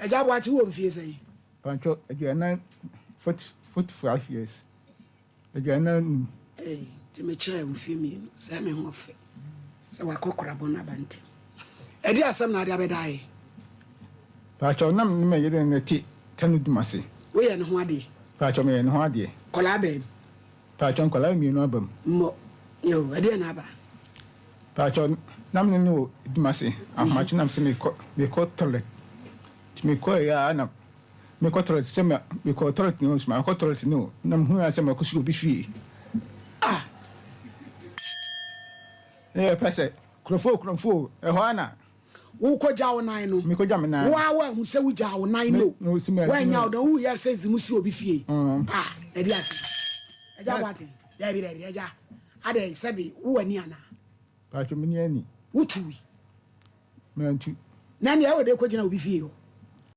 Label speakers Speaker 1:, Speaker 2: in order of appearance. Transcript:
Speaker 1: Eja what you won't say.
Speaker 2: Pancho, again, 45 years. Again,
Speaker 1: Eh, to me chair with me, Sammy Hoff. So I cook Rabona Bante. Edia some not ever die.
Speaker 2: Pancho, nam me in the tea, can do massy.
Speaker 1: We and Wadi.
Speaker 2: Pancho me and Hardy.
Speaker 1: Colabe.
Speaker 2: Pancho, Colam, you know, them.
Speaker 1: Mo, you, I didn't have.
Speaker 2: Pancho, nam no, massy. I'm much nam semi me caught toilet. To me, quite ya, me caught toilet, semi, me caught toilet news, my caught toilet no, nam who I say my could be free.
Speaker 1: Ah,
Speaker 2: Eh, Pesse, Crofo, a Juana.
Speaker 1: who could jaw nine?
Speaker 2: Miko Jamina.
Speaker 1: Wow, who say we jaw nine? No, when you know who yes says Monsieur Biffy. Ah, Edias. Eja what? David Eja. Ade Sabi, who are Niana?
Speaker 2: Pancho Miniani.
Speaker 1: Who to we?
Speaker 2: Man, too.
Speaker 1: Nanny, I would go to Biffy.